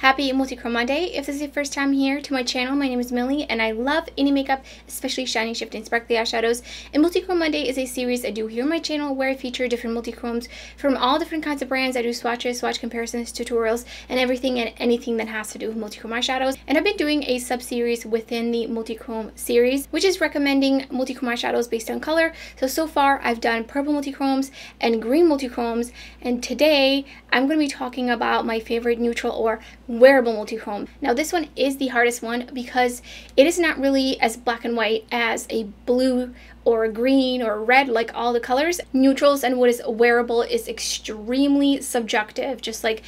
Happy Multichrome Monday. If this is your first time here to my channel, my name is Millie and I love any makeup, especially shiny, shifting, sparkly eyeshadows. And Multichrome Monday is a series I do here on my channel where I feature different multichromes from all different kinds of brands. I do swatches, swatch comparisons, tutorials, and everything and anything that has to do with multichrome eyeshadows. And I've been doing a sub-series within the Multichrome series, which is recommending multichrome eyeshadows based on color. So far I've done purple multichromes and green multichromes, and today I'm going to be talking about my favorite neutral or wearable multichrome. Now this one is the hardest one because it is not really as black and white as a blue or a green or red like all the colors. Neutrals and what is wearable is extremely subjective, just like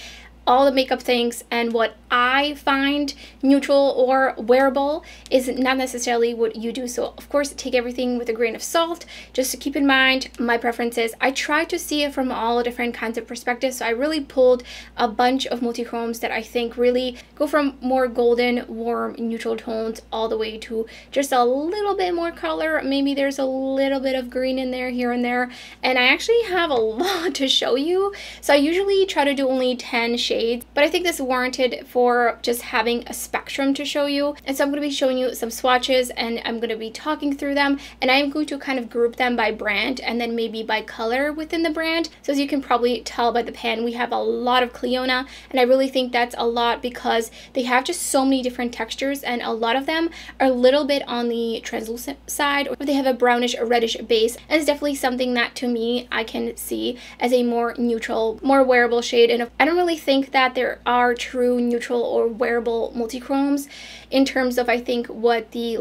all the makeup things, and what I find neutral or wearable is not necessarily what you do. So of course take everything with a grain of salt, just to keep in mind my preferences. I try to see it from all different kinds of perspectives, so I really pulled a bunch of multichromes that I think really go from more golden warm neutral tones all the way to just a little bit more color. Maybe there's a little bit of green in there here and there, and I actually have a lot to show you. So I usually try to do only 10 shades, but I think this is warranted for just having a spectrum to show you. And so I'm going to be showing you some swatches and I'm going to be talking through them, and I'm going to kind of group them by brand and then maybe by color within the brand. So as you can probably tell by the pan, we have a lot of Clionadh, and I really think that's a lot because they have just so many different textures, and a lot of them are a little bit on the translucent side, or they have a brownish or reddish base, and it's definitely something that to me I can see as a more neutral, more wearable shade. And I don't really think that there are true neutral or wearable multichromes in terms of, I think, what the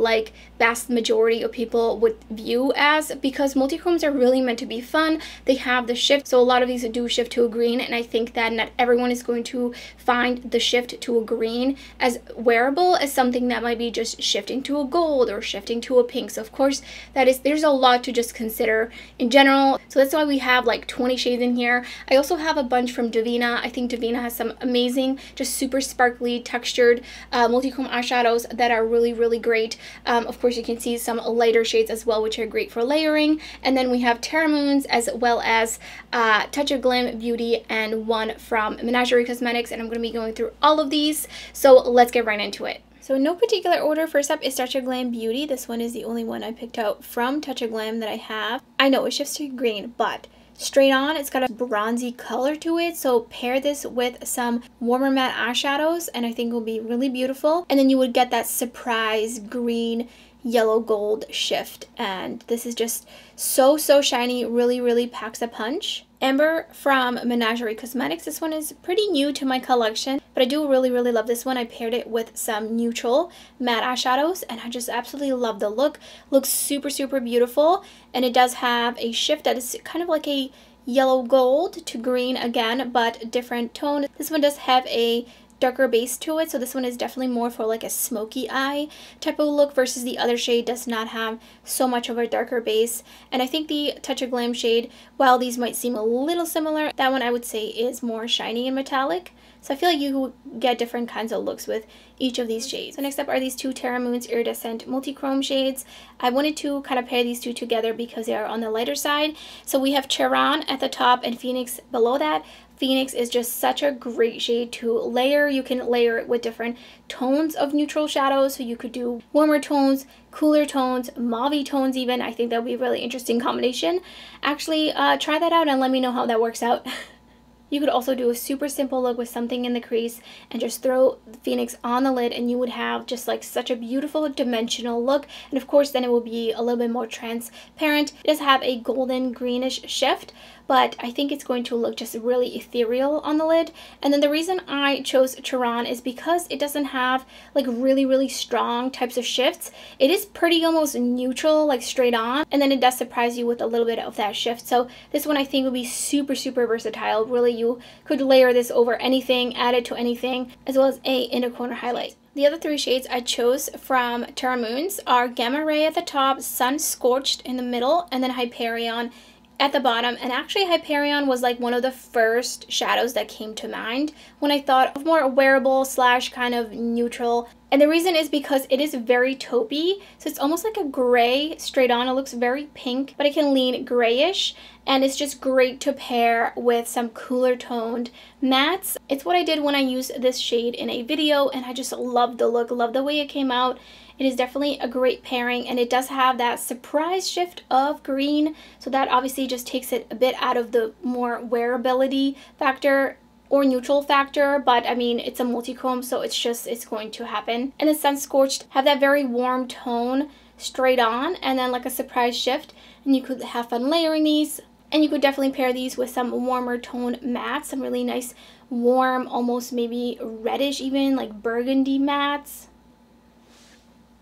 vast majority of people would view as, because multichromes are really meant to be fun. They have the shift, so a lot of these do shift to a green, and I think that not everyone is going to find the shift to a green as wearable as something that might be just shifting to a gold or shifting to a pink. So of course there's a lot to just consider in general. So that's why we have like 20 shades in here. I also have a bunch from Devinah. I think Devinah has some amazing, just super sparkly textured multichrome eyeshadows that are really great. Of course you can see some lighter shades as well, which are great for layering. And then we have Terra Moons, as well as Touch of Glam Beauty, and one from Menagerie Cosmetics, and I'm going to be going through all of these, so let's get right into it. So in no particular order, first up is Touch of Glam Beauty. This one is the only one I picked out from Touch of Glam that I have. I know it shifts to green, but straight on it's got a bronzy color to it, so pair this with some warmer matte eyeshadows and I think it will be really beautiful. And then you would get that surprise green yellow gold shift, and this is just so shiny, really packs a punch. Ember from Menagerie Cosmetics. This one is pretty new to my collection, but I do really love this one. I paired it with some neutral matte eyeshadows and I just absolutely love the look. Looks super beautiful, and it does have a shift that is kind of like a yellow gold to green again, but different tone. This one does have a darker base to it, so this one is definitely more for like a smoky eye type of look, versus the other shade does not have so much of a darker base. And I think the Touch of Glam shade, while these might seem a little similar, that one I would say is more shiny and metallic. So I feel like you get different kinds of looks with each of these shades. So next up are these two Terra Moons Iridescent Multichrome shades. I wanted to kind of pair these two together because they are on the lighter side. So we have Charon at the top and Phoenix below that. Phoenix is just such a great shade to layer. You can layer it with different tones of neutral shadows, so you could do warmer tones, cooler tones, mauve tones even. I think that would be a really interesting combination. Actually, try that out and let me know how that works out. You could also do a super simple look with something in the crease and just throw the Phoenix on the lid, and you would have just like such a beautiful dimensional look. And of course then it will be a little bit more transparent. It does have a golden greenish shift, but I think it's going to look just really ethereal on the lid. And then the reason I chose Charon is because it doesn't have like really strong types of shifts. It is pretty almost neutral, like straight on, and then it does surprise you with a little bit of that shift. So this one I think will be super versatile. Really, you could layer this over anything, add it to anything, as well as a inner corner highlight. The other three shades I chose from Terra Moons are Gamma Ray at the top, Sun Scorched in the middle, and then Hyperion at the bottom. And actually Hyperion was like one of the first shadows that came to mind when I thought of more wearable slash kind of neutral And the reason is because it is very taupey. So it's almost like a gray straight on. It looks very pink, but it can lean grayish. And it's just great to pair with some cooler toned mattes. It's what I did when I used this shade in a video, and I just love the look, love the way it came out. It is definitely a great pairing, and it does have that surprise shift of green. So that obviously just takes it a bit out of the more wearability factor or neutral factor, but I mean, it's a multi-chrome, so it's going to happen. And the Scortched have that very warm tone straight on, and then like a surprise shift, and you could have fun layering these. And you could definitely pair these with some warmer tone mattes, some really nice warm, almost maybe reddish even, like burgundy mattes.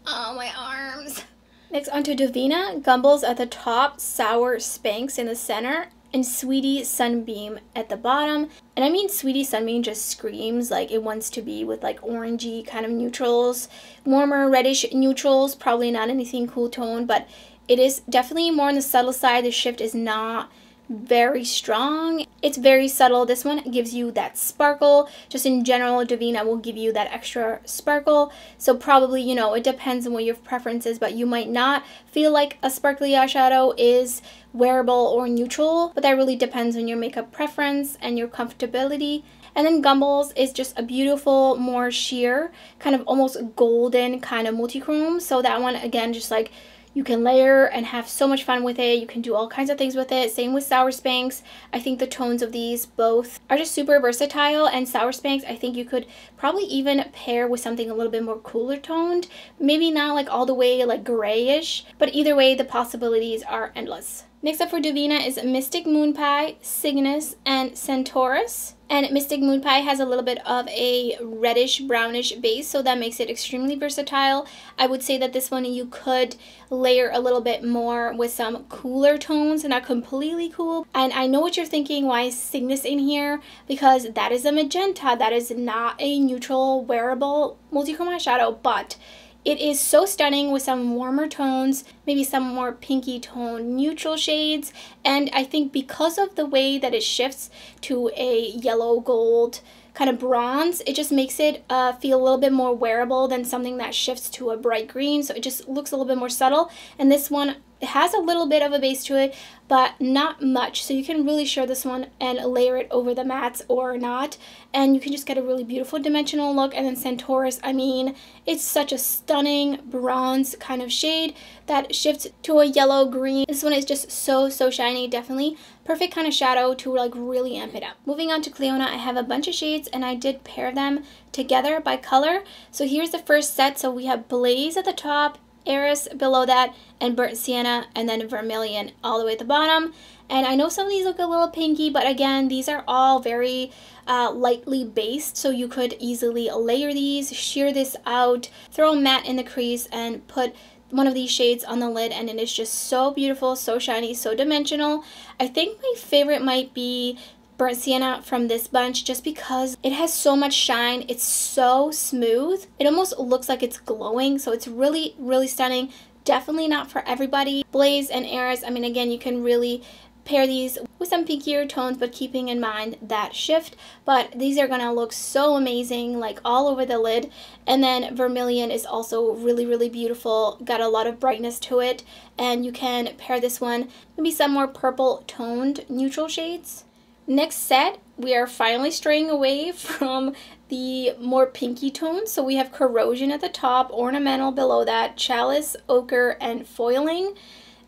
Oh, my arms. Next onto Devinah, Gumbles at the top, Sour Spanks in the center, and Sweetie Sunbeam at the bottom. And I mean, Sweetie Sunbeam just screams like it wants to be with like orangey kind of neutrals, warmer reddish neutrals, probably not anything cool tone, but it is definitely more on the subtle side. The shift is not very strong. It's very subtle. This one gives you that sparkle. Just in general, Devinah will give you that extra sparkle. So probably, you know, it depends on what your preference is, but you might not feel like a sparkly eyeshadow is wearable or neutral, but that really depends on your makeup preference and your comfortability. And then Gumbles is just a beautiful, more sheer, kind of almost golden kind of multi-chrome. So that one, again, just like you can layer and have so much fun with it. You can do all kinds of things with it. Same with Sour Spanks. I think the tones of these both are just super versatile. And Sour Spanks, I think you could probably even pair with something a little bit more cooler toned. Maybe not like all the way like grayish, but either way, the possibilities are endless. Next up for Devinah is Mystic Moon Pie, Cygnus, and Centaurus. And Mystic Moon Pie has a little bit of a reddish brownish base, so that makes it extremely versatile. I would say that this one you could layer a little bit more with some cooler tones, not completely cool. And I know what you're thinking, why is Cygnus in here? Because that is a magenta, that is not a neutral wearable multi-chrome eyeshadow, but it is so stunning with some warmer tones, maybe some more pinky tone neutral shades. And I think because of the way that it shifts to a yellow gold kind of bronze, it just makes it feel a little bit more wearable than something that shifts to a bright green. So it just looks a little bit more subtle. And this one, it has a little bit of a base to it, but not much. So you can really share this one and layer it over the mattes or not. And you can just get a really beautiful dimensional look. And then Centaurus, I mean, it's such a stunning bronze kind of shade that shifts to a yellow green. This one is just so shiny. Definitely perfect kind of shadow to like really amp it up. Moving on to Clionadh, I have a bunch of shades and I did pair them together by color. So here's the first set. So we have Blaze at the top, Heiress below that, and Burnt Sienna, and then Vermillion all the way at the bottom. And I know some of these look a little pinky, but again, these are all very lightly based, so you could easily layer these, sheer this out, throw a matte in the crease, and put one of these shades on the lid, and it is just so beautiful, so shiny, so dimensional. I think my favorite might be Burnt Sienna from this bunch, just because it has so much shine. It's so smooth. It almost looks like it's glowing, so it's really stunning. Definitely not for everybody. Blaze and Heiress, I mean, again, you can really pair these with some pinkier tones, but keeping in mind that shift. But these are gonna look so amazing, like all over the lid. And then Vermillion is also really beautiful, got a lot of brightness to it, and you can pair this one maybe some more purple toned neutral shades. Next set, we are finally straying away from the more pinky tones. So we have Corrosion at the top, Ornamental below that, Chalice, Ochre, and Foiling.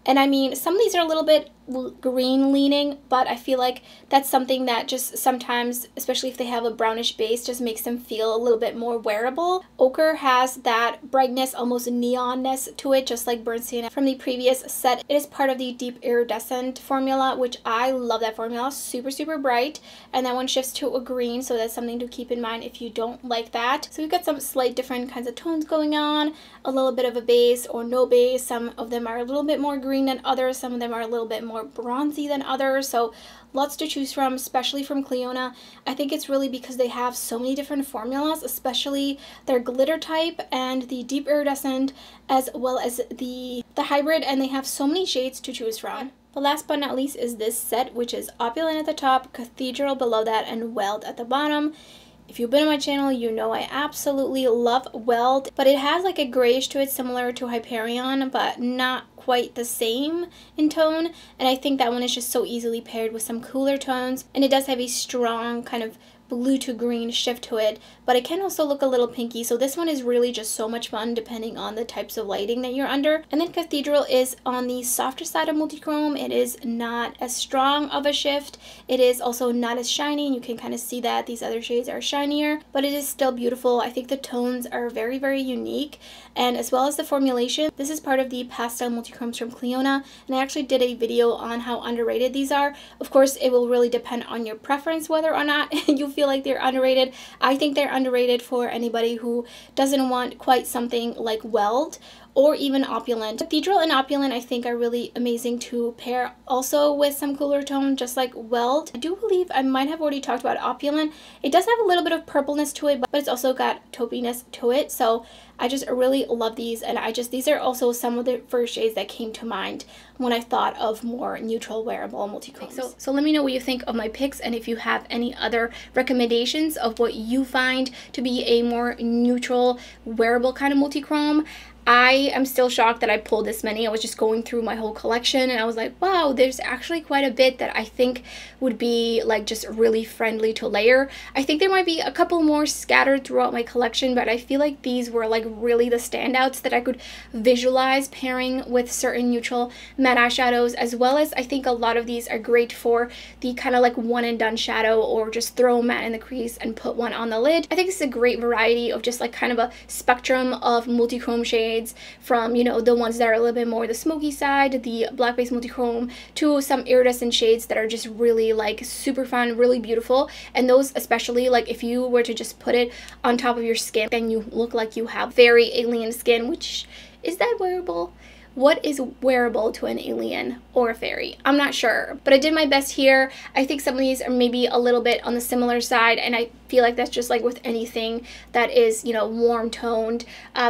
And I mean, some of these are a little bit green leaning, but I feel like that's something that just sometimes, especially if they have a brownish base, just makes them feel a little bit more wearable. Ochre has that brightness, almost neonness to it, just like Burnt Sienna from the previous set. It is part of the Deep Iridescent formula, which I love that formula, super bright. And that one shifts to a green, so that's something to keep in mind if you don't like that. So we've got some slight different kinds of tones going on, a little bit of a base or no base. Some of them are a little bit more green than others, some of them are a little bit more bronzy than others, so lots to choose from, especially from Clionadh. I think it's really because they have so many different formulas, especially their glitter type and the deep iridescent, as well as the hybrid, and they have so many shades to choose from. But last but not least is this set, which is Opulent at the top, Cathedral below that, and Weld at the bottom. If you've been on my channel, you know I absolutely love Weld, but it has like a grayish to it similar to Hyperion, but not quite the same in tone. And I think that one is just so easily paired with some cooler tones. And it does have a strong kind of blue to green shift to it, but it can also look a little pinky. So this one is really just so much fun depending on the types of lighting that you're under. And then Cathedral is on the softer side of Multichrome. It is not as strong of a shift. It is also not as shiny, and you can kind of see that these other shades are shinier, but it is still beautiful. I think the tones are very, very unique, and as well as the formulation. This is part of the pastel Multichromes from Clionadh, and I actually did a video on how underrated these are. Of course, it will really depend on your preference whether or not you feel like they're underrated. I think they're underrated for anybody who doesn't want quite something like Weld or even Opulent. Cathedral and Opulent I think are really amazing to pair also with some cooler tone, just like Weld. I do believe I might have already talked about Opulent. It does have a little bit of purpleness to it, but it's also got taupiness to it. So I just really love these, and these are also some of the first shades that came to mind when I thought of more neutral wearable multichromes. So let me know what you think of my picks, and if you have any other recommendations of what you find to be a more neutral wearable kind of multichrome. I am still shocked that I pulled this many. I was just going through my whole collection and I was like, wow, there's actually quite a bit that I think would be like just really friendly to layer. I think there might be a couple more scattered throughout my collection, but I feel like these were like really the standouts that I could visualize pairing with certain neutral matte eyeshadows, as well as I think a lot of these are great for the kind of like one and done shadow, or just throw matte in the crease and put one on the lid. I think it's a great variety of just like kind of a spectrum of multichrome shades, from, you know, the ones that are a little bit more the smoky side, the black base multichrome, to some iridescent shades that are just really like super fun, really beautiful. And those especially, like if you were to just put it on top of your skin, then you look like you have very alien skin. Which, is that wearable? What is wearable to an alien or a fairy? I'm not sure, but I did my best here. I think some of these are maybe a little bit on the similar side, and I feel like that's just like with anything that is, you know, warm toned.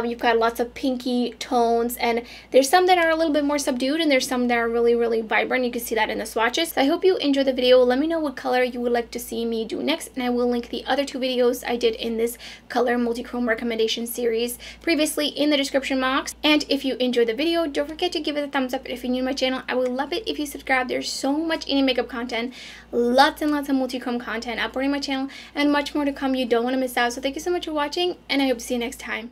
You've got lots of pinky tones, and there's some that are a little bit more subdued, and there's some that are really, really vibrant. You can see that in the swatches. So I hope you enjoyed the video. Let me know what color you would like to see me do next, and I will link the other 2 videos I did in this color multichrome recommendation series previously in the description box. And if you enjoyed the video, don't forget to give it a thumbs up. If you're new to my channel, I would love it if you subscribe. There's so much indie makeup content, lots and lots of multichrome content uploading my channel, and much more to come. You don't want to miss out. So thank you so much for watching, and I hope to see you next time.